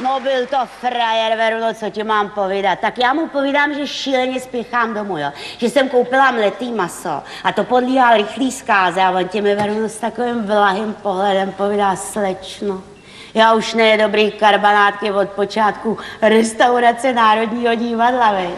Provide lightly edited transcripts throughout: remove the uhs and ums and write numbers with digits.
No byl to frajer, Veruno, co ti mám povídat. Tak já mu povídám, že šíleně spěchám domů, jo. Že jsem koupila mletý maso a to podlíhá rychlý zkáze a on ti mi, Veruno, s takovým vlahým pohledem povídá: slečno, já už neje dobrý karbanátky od počátku restaurace Národního divadla, vej.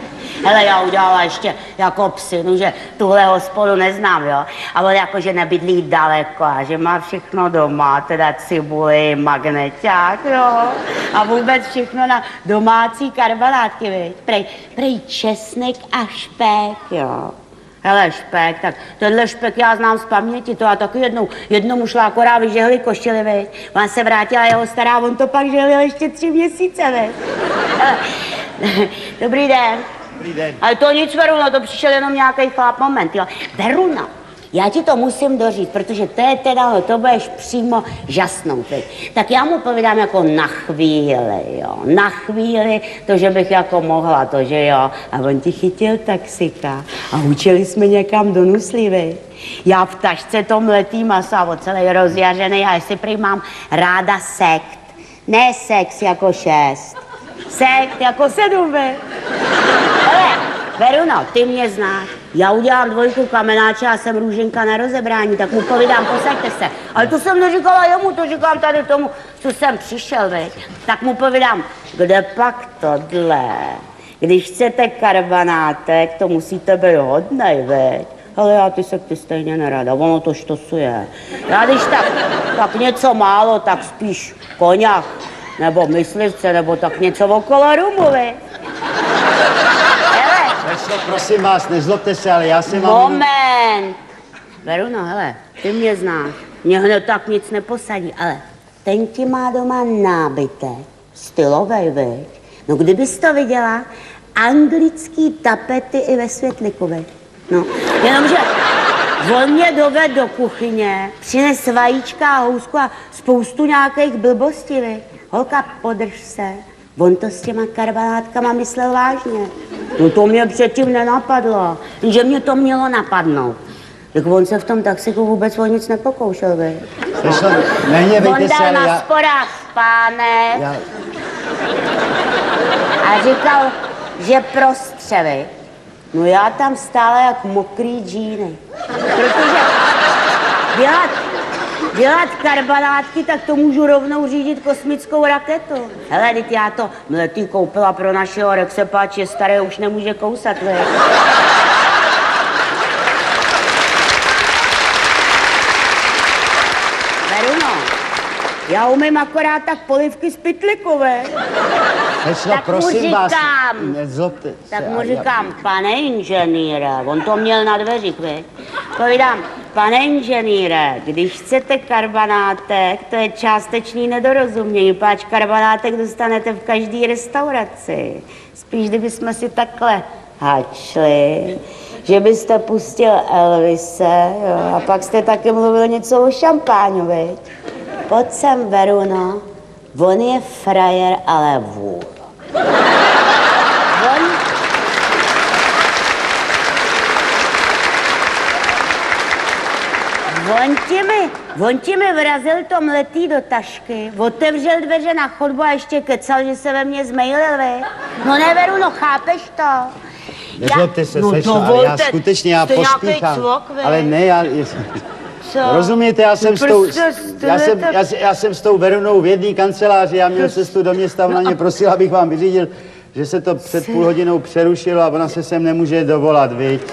Hele, já udělala ještě jako psinu, že tuhle hospodu neznám, jo. A on jako, že nebydlí daleko a že má všechno doma, teda cibuli, magneťák, jo. A vůbec všechno na domácí karbanátky, vej. Prej česnek a špek, jo. Hele, špek, tak tenhle špek já znám z paměti, to a taky jednou šla akorát vyžehli košili, veď. Ona se vrátila jeho stará, on to pak žehlil ještě 3 měsíce, veď. Dobrý den. Dobrý den. Ale to nic, Veruno, to přišel jenom nějaký chlap, moment, jo. Veruno, já ti to musím doříct, protože to je teda, no, to budeš přímo žasnout, veď. Tak já mu povídám jako na chvíli, jo. Na chvíli, to, že bych jako mohla, to, že jo. A on ti chytil taxika a učili jsme někam do Nuslí, veď. Já v tašce to mletý maso a celý rozjařený a jestli prý mám ráda sekt. Ne sex jako 6. Sekt jako 7, veď. Hele, Veruno, ty mě znáš. Já udělám 2 kamenáče a jsem růženka na rozebrání, tak mu povídám, posaďte se. Ale to jsem neříkala jemu, to říkám tady tomu, co jsem přišel, veď. Tak mu povídám, kde pak tohle? Když chcete karbanátek, to musíte být hodnej, veď. Ale já ty se stejně nerada, ono to štosuje. Já když tak něco málo, tak spíš koňak, nebo myslivce, nebo tak něco okolo rumu, veď. Prosím vás, nezlobte se, ale já jsem vám... Moment! Veruno, hele, ty mě znáš. Mě hned tak nic neposadí, ale ten ti má doma nábytek, stylovej, veď. No kdybys to viděla, anglický tapety i ve světliku, veď. No, jenomže on mě doved do kuchyně, přines vajíčka a housku a spoustu nějakých blbostí, veď. Holka, podrž se. On to s těma karbanátkama myslel vážně. No to mě předtím nenapadlo, že mě to mělo napadnout. Tak on se v tom taxiku vůbec o nic nepokoušel, vej. Nehněvejte se, ale on dal na sporách spánek a říkal, že prostřevy. No já tam stále jak mokrý džíny. Protože dělat karbanátky, tak to můžu rovnou řídit kosmickou raketu. Hele, teď já to mletý koupila pro našeho Rexepáče, staré už nemůže kousat, vej. Veruno, já umím akorát tak polivky z pytliku, vej. Tak prosím vás, nezlobte se. Tak mu říkám, pane inženýre, on to měl na dveřích, veď. Povídám, pane inženýre, když chcete karbanátek, to je částečný nedorozumění, páč karbanátek dostanete v každé restauraci. Spíš, kdybychom si takhle hačli, že byste pustil Elvise, jo, a pak jste taky mluvil něco o šampáňu, veď. Pojď sem, Veruno, on je frajer, ale vůl. On ti mi vrazil to mletý do tašky, otevřel dveře na chodbu a ještě kecal, že se ve mně zmejlil, vy. No ne, Veruno, chápeš to? Nezlobte se, slečno, ale já skutečně, já pospíchám. Ale ne, Co? Rozumíte, já jsem s tou Verunou v jedné kanceláři, já měl cestu do města, ona mě prosila, abych vám vyřídil, že se to před půl hodinou přerušilo a ona se sem nemůže dovolat, viď?